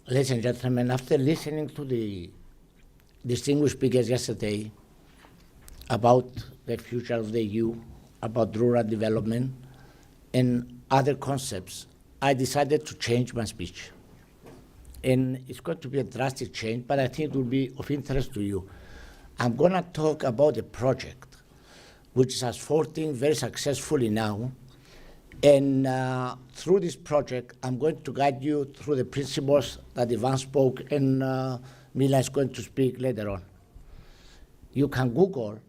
ladies and gentlemen, after listening to the distinguished speakers yesterday about the future of the EU, about rural development, and other concepts, I decided to change my speech. And it's going to be a drastic change, but I think it will be of interest to you. I'm going to talk about a project which is unfolding very successfully now. And through this project, I'm going to guide you through the principles that Ivan spoke and Mila is going to speak later on. You can Google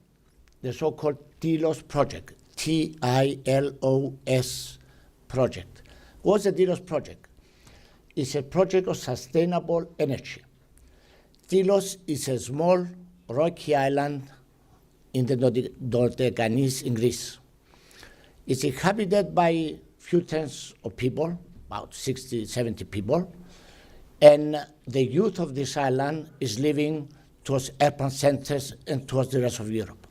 the so-called TILOS project, TILOS project. What's the TILOS project? It's a project of sustainable energy. Tilos is a small rocky island in the Dodecanese in Greece. It's inhabited by few tens of people, about 60, 70 people, and the youth of this island is living towards urban centers and towards the rest of Europe.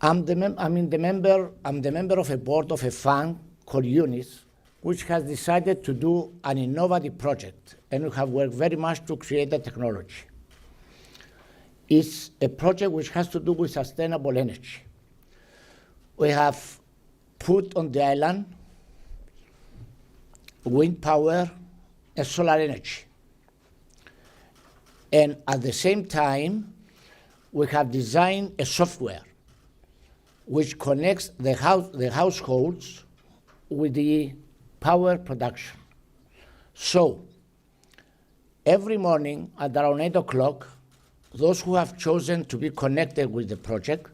I'm the member of a board of a fund called UNIS, which has decided to do an innovative project, and we have worked very much to create the technology. It's a project which has to do with sustainable energy. We have put on the island wind power and solar energy. And at the same time, we have designed a software which connects the households with the power production. So every morning at around 8 o'clock, those who have chosen to be connected with the project,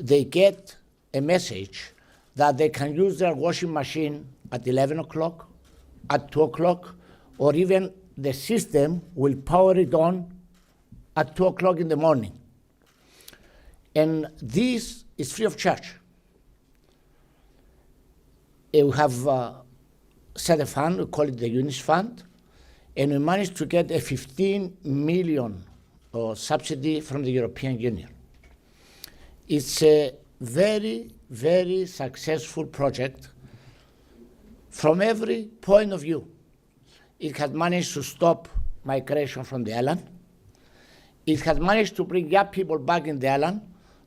they get a message that they can use their washing machine at 11 o'clock, at 2 o'clock, or even the system will power it on at 2 o'clock in the morning. And this is free of charge. We have set a fund, we call it the UNIS Fund, and we managed to get a 15 million subsidy from the European Union. It's a very, very successful project from every point of view. It has managed to stop migration from the island. It has managed to bring young people back in the island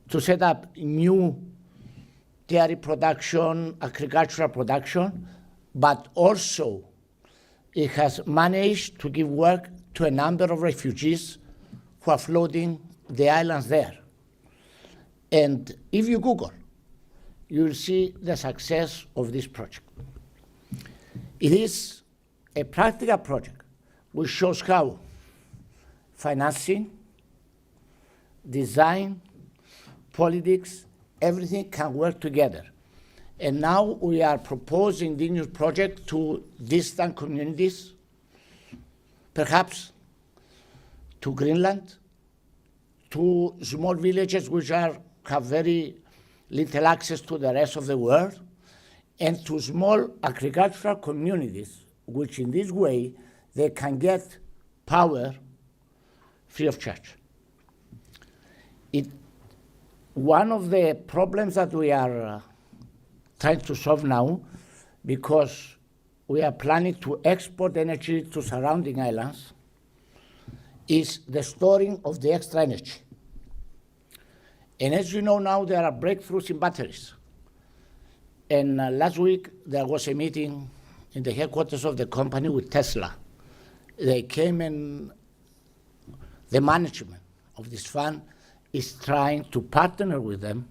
to set up new dairy production, agricultural production, but also it has managed to give work to a number of refugees who are flooding the islands there. And if you Google, you will see the success of this project. It is a practical project which shows how financing, design, politics, everything can work together. And now we are proposing the new project to distant communities, perhaps to Greenland, to small villages which have very little access to the rest of the world, and to small agricultural communities, which in this way they can get power free of charge. One of the problems that we are trying to solve now, because we are planning to export energy to surrounding islands, is the storing of the extra energy. And as you know now, there are breakthroughs in batteries. And last week, there was a meeting in the headquarters of the company with Tesla. They came and the management of this fund is trying to partner with them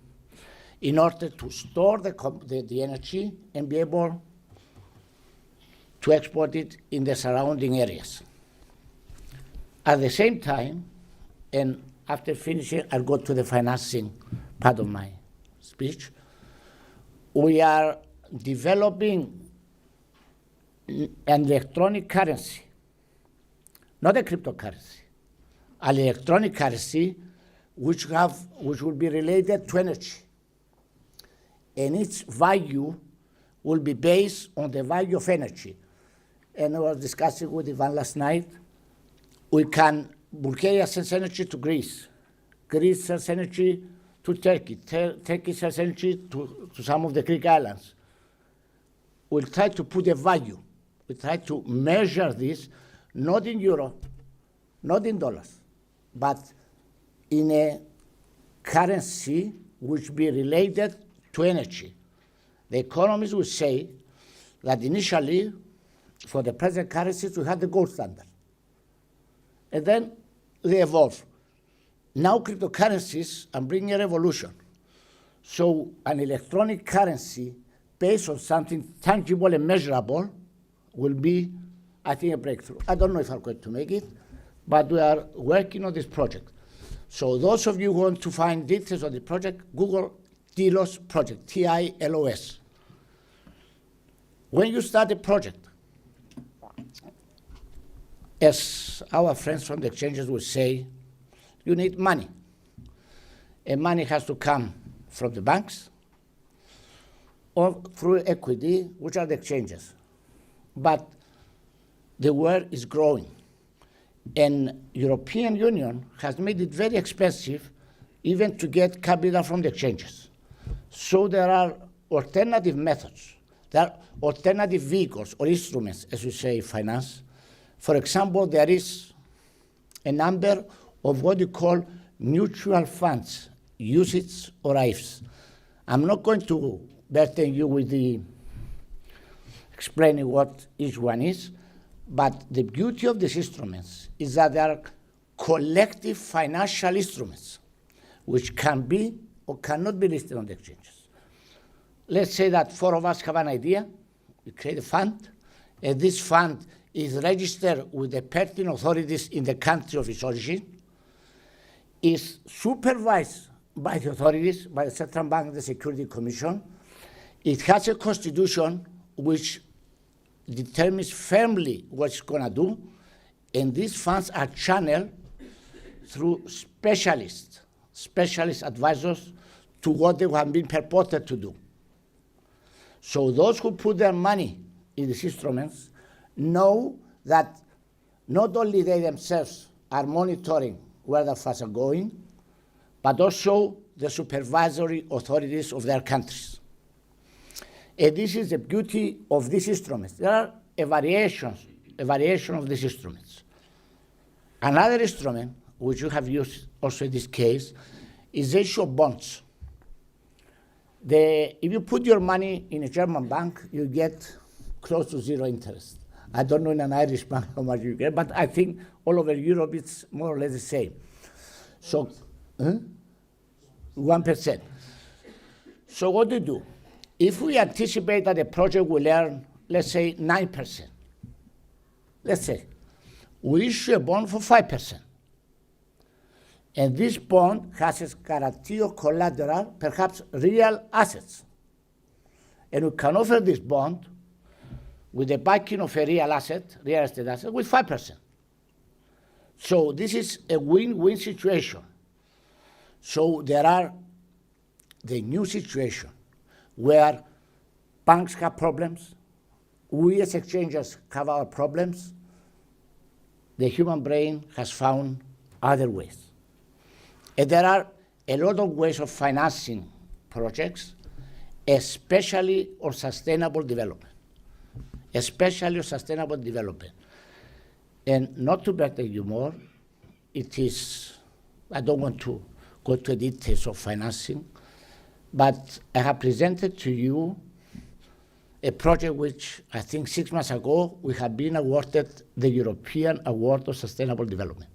in order to store the energy and be able to export it in the surrounding areas. At the same time, and after finishing, I'll go to the financing part of my speech, we are developing an electronic currency, not a cryptocurrency, an electronic currency which will be related to energy. And its value will be based on the value of energy. And I was discussing with Ivan last night, Bulgaria sends energy to Greece. Greece sends energy to Turkey. Turkey sends energy to some of the Greek islands. We'll try to put a value. we try to measure this, not in euro, not in dollars, but in a currency which be related to energy. The economists will say that initially, for the present currencies, we had the gold standard. And then they evolved. Now cryptocurrencies are bringing a revolution. So an electronic currency based on something tangible and measurable will be, I think, a breakthrough. I don't know if I'm going to make it, but we are working on this project. So those of you who want to find details on the project, Google TILOS project, TILOS. When you start a project, as our friends from the exchanges will say, you need money. And money has to come from the banks or through equity, which are the exchanges. But the world is growing. And European Union has made it very expensive even to get capital from the exchanges. So there are alternative methods. There are alternative vehicles or instruments, as we say in finance. For example, there is a number of what you call mutual funds, UCITS or IFs. I'm not going to burden you with explaining what each one is, but the beauty of these instruments is that they are collective financial instruments which can be or cannot be listed on the exchanges. Let's say that four of us have an idea, we create a fund, and this fund is registered with the pertinent authorities in the country of its origin, is supervised by the authorities, by the Central Bank and the Security Commission. It has a constitution which determines firmly what it's going to do, and these funds are channeled through specialist advisors to what they have been purported to do. So those who put their money in these instruments know that not only they themselves are monitoring where the funds are going, but also the supervisory authorities of their countries. And this is the beauty of these instruments. There are a variation of these instruments. Another instrument, which you have used also in this case, is the issue of bonds. If you put your money in a German bank, you get close to zero interest. I don't know in an Irish bank how much you get, but I think all over Europe it's more or less the same. So, 1%. So what do you do? If we anticipate that a project will earn, let's say, 9%, let's say, we issue a bond for 5%. And this bond has as guarantee or collateral, perhaps real assets. And we can offer this bond with the backing of a real estate asset, with 5%. So this is a win-win situation. So there are the new situation where banks have problems, we as exchanges have our problems. The human brain has found other ways. And there are a lot of ways of financing projects, especially on sustainable development. And not to burden you more, I don't want to go to the details of financing, but I have presented to you a project which I think 6 months ago we had been awarded the European Award of Sustainable Development.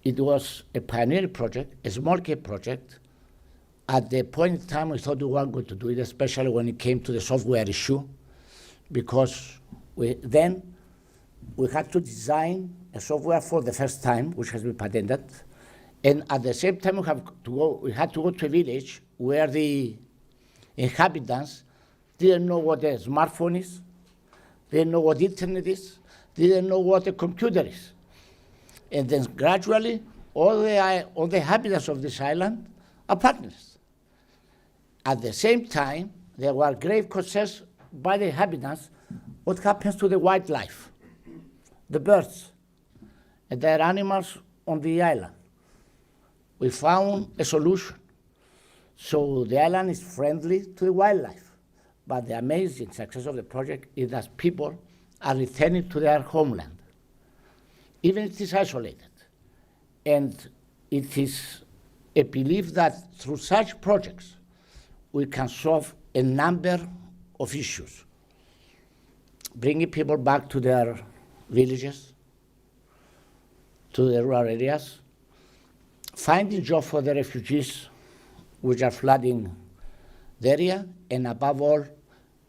It was a pioneering project, a small-scale project. At the point in time we thought we weren't going to do it, especially when it came to the software issue, because we had to design a software for the first time, which has been patented, and at the same time we had to go to a village where the inhabitants didn't know what a smartphone is, didn't know what internet is, didn't know what a computer is. And then gradually, all the inhabitants of this island are partners. At the same time, there were grave concerns by the inhabitants what happens to the wildlife, the birds, and their animals on the island. We found a solution. So the island is friendly to the wildlife. But the amazing success of the project is that people are returning to their homeland, even if it is isolated. And it is a belief that through such projects, we can solve a number of issues, bringing people back to their villages, to the rural areas, finding jobs for the refugees which are flooding the area, and above all,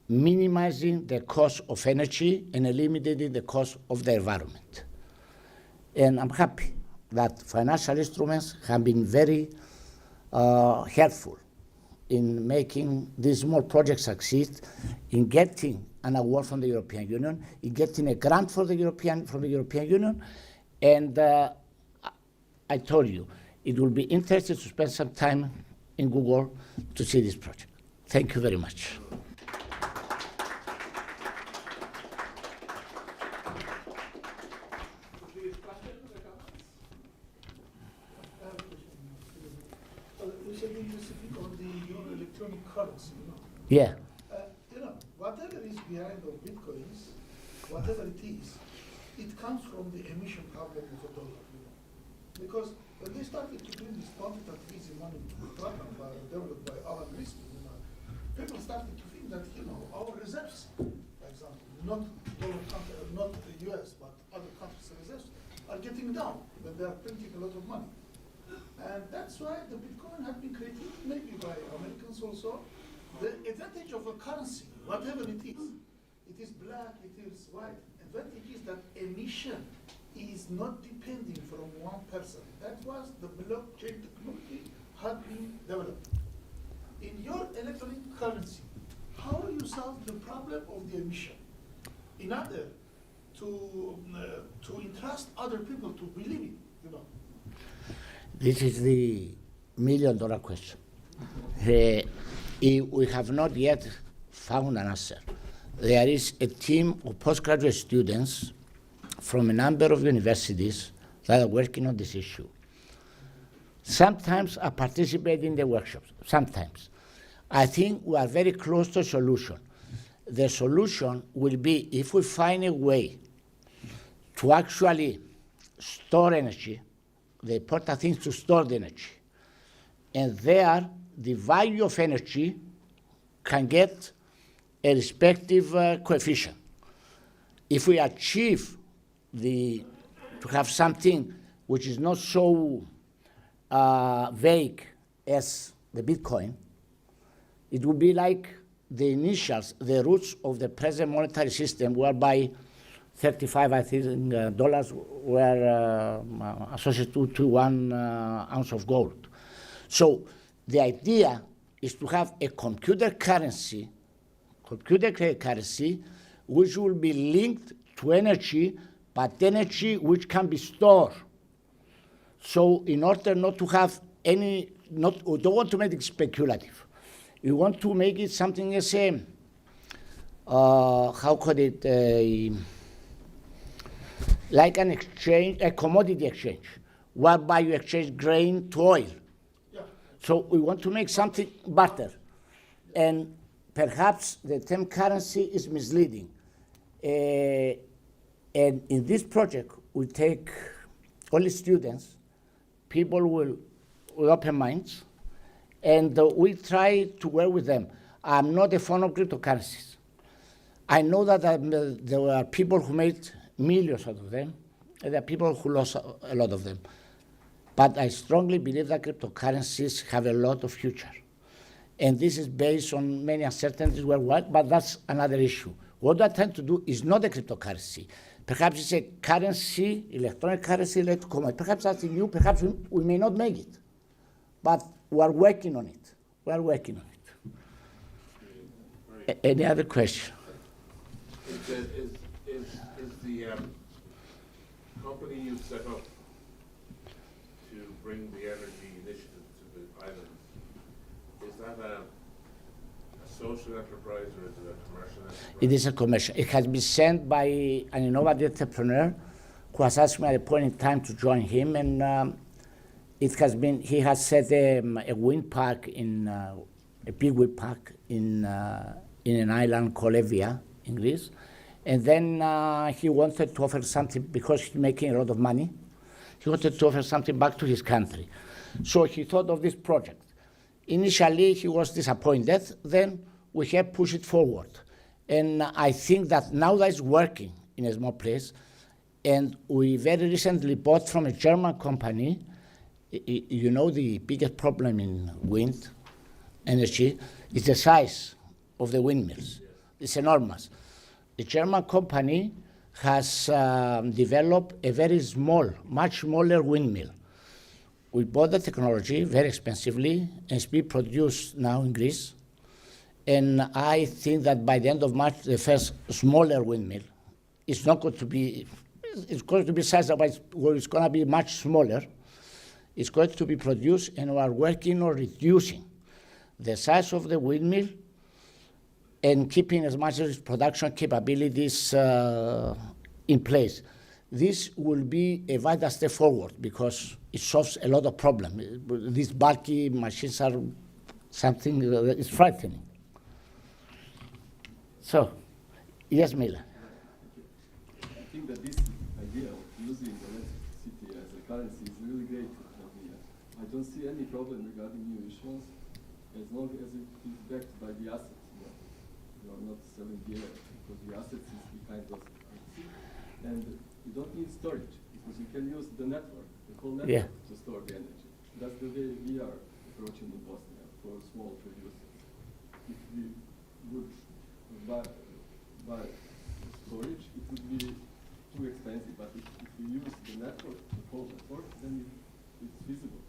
minimizing the cost of energy and eliminating the cost of the environment. And I'm happy that financial instruments have been very helpful in making these small projects succeed, in getting an award from the European Union, in getting a grant from the European Union, and I told you, it will be interesting to spend some time in Google to see this project. Thank you very much. Yeah. Whatever is behind of bitcoins, whatever it is, it comes from the emission problem of a dollar. Because when they started to do this quantitative easy money program developed by Alan Greenspan, people started to think that our reserves, for example, not the U.S. but other countries' reserves, are getting down when they are printing a lot of money. And that's why the Bitcoin had been created, maybe by Americans also. The advantage of a currency, whatever it is black, it is white. Advantage is that emission is not depending from one person. That was the blockchain technology had been developed. In your electronic currency, how do you solve the problem of the emission in order to entrust other people to believe it? This is the million-dollar question. We have not yet found an answer. There is a team of postgraduate students from a number of universities that are working on this issue. Sometimes I participate in the workshops, sometimes. I think we are very close to a solution. The solution will be if we find a way to actually store energy. The important thing is to store the energy. And there, the value of energy can get a respective coefficient. If we achieve to have something which is not so vague as the Bitcoin, it would be like the initials, the roots of the present monetary system, whereby 35, I think, dollars were associated to 1 ounce of gold. So the idea is to have a computer currency which will be linked to energy, but energy which can be stored. So in order not to have we don't want to make it speculative. We want to make it something as a, like an exchange, a commodity exchange, whereby you exchange grain to oil. Yeah. So we want to make something barter. And perhaps the term currency is misleading. And in this project, we take only students, people with open minds, and we try to work with them. I'm not a fan of cryptocurrencies. I know that there were people who made millions out of them, and there are people who lost a lot of them. But I strongly believe that cryptocurrencies have a lot of future. And this is based on many uncertainties worldwide, but that's another issue. What I tend to do is not a cryptocurrency. Perhaps it's a currency, electronic currency related to commerce. Perhaps that's new, perhaps we may not make it. But we are working on it. We are working on it. Any other question? Is the company you've set up to bring the energy initiative to the island, is that a social enterprise or is it a commercial enterprise? It is a commercial. It has been sent by an innovative entrepreneur who has asked me at a point in time to join him, and he has set a wind park a big wind park in an island called Evia in Greece, And then he wanted to offer something, because he's making a lot of money, he wanted to offer something back to his country. So he thought of this project. Initially, he was disappointed. Then we have pushed it forward. And I think that now that it's working in a small place, and we very recently bought from a German company. You know, the biggest problem in wind energy is the size of the windmills. It's enormous. The German company has developed a very small, much smaller windmill. We bought the technology very expensively, and it's being produced now in Greece. And I think that by the end of March, the first smaller windmill, it's not going to be, it's going to be sizable, but it's going to be much smaller. It's going to be produced, and we are working on reducing the size of the windmill and keeping as much as production capabilities in place. This will be a vital step forward because it solves a lot of problems. These bulky machines are something that is frightening. So, yes, Mila. I think that this idea of using electricity as a currency is really great idea. I don't see any problem regarding new issuance as long as it is backed by the assets. You are not selling the air because the assets is behind those currency. And you don't need storage because you can use the network, the whole network to store the energy. That's the way we are approaching in Bosnia for small producers. If we would buy storage, it would be too expensive. But if we use the network, the whole network, then it's feasible.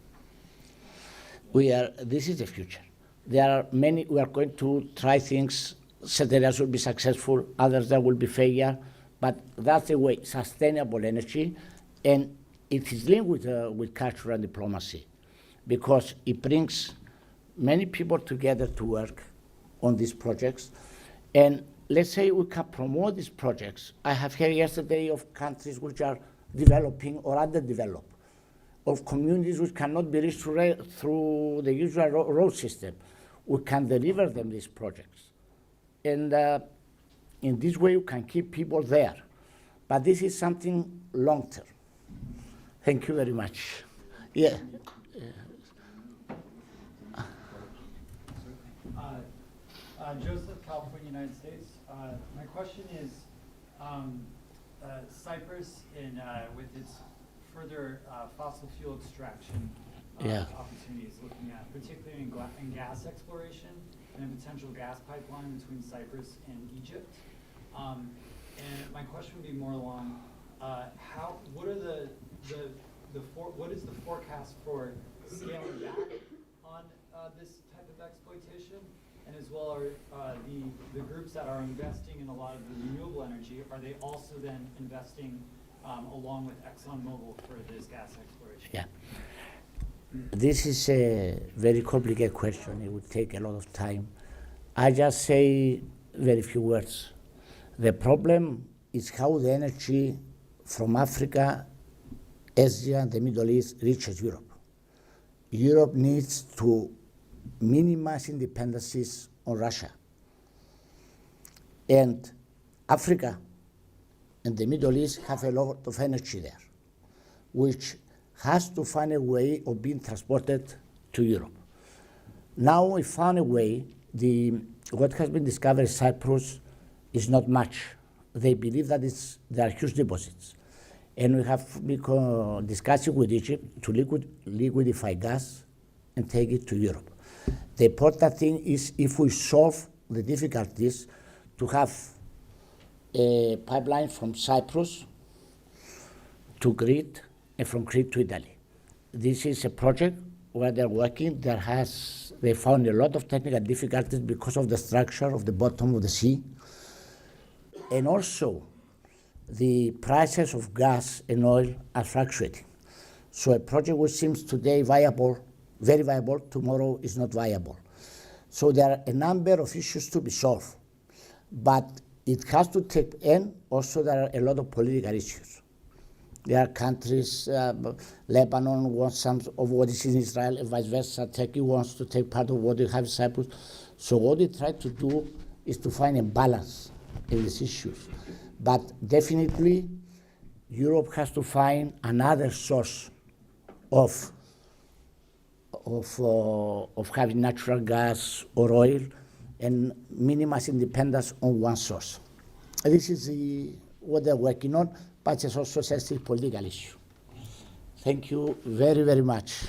This is the future. There are many, we are going to try things, certain areas will be successful, others there will be failure, but that's the way, sustainable energy, and it is linked with cultural diplomacy, because it brings many people together to work on these projects, and let's say we can promote these projects. I have heard yesterday of countries which are developing or underdeveloped, of communities which cannot be reached through the usual road system. We can deliver them these projects. And in this way, you can keep people there. But this is something long-term. Thank you very much. Yeah. Joseph, California, United States. My question is, Cyprus, with its further fossil fuel extraction opportunities, looking at particularly in gas exploration and a potential gas pipeline between Cyprus and Egypt. And my question would be more along what is the forecast for scaling back on this type of exploitation, and as well are the groups that are investing in a lot of the renewable energy, are they also then investing along with ExxonMobil for this gas exploration? Yeah. This is a very complicated question. It would take a lot of time. I just say very few words. The problem is how the energy from Africa, Asia, and the Middle East reaches Europe. Europe needs to minimize dependencies on Russia. And Africa and the Middle East have a lot of energy there, which has to find a way of being transported to Europe. Now we found a way. What has been discovered in Cyprus is not much. They believe that there are huge deposits. And we have been discussing with Egypt to liquidify gas and take it to Europe. The important thing is, if we solve the difficulties, to have a pipeline from Cyprus to Crete and from Crete to Italy. This is a project where they're working. They found a lot of technical difficulties because of the structure of the bottom of the sea. And also, the prices of gas and oil are fluctuating. So a project which seems today viable, very viable, tomorrow is not viable. So there are a number of issues to be solved. But it has to take, and also there are a lot of political issues. There are countries, Lebanon wants some of what is in Israel, and vice versa. Turkey wants to take part of what we have in Cyprus. So what we try to do is to find a balance in these issues. But definitely, Europe has to find another source of having natural gas or oil and minimize independence on one source. This is what they're working on, but it's also a sensitive political issue. Thank you very, very much.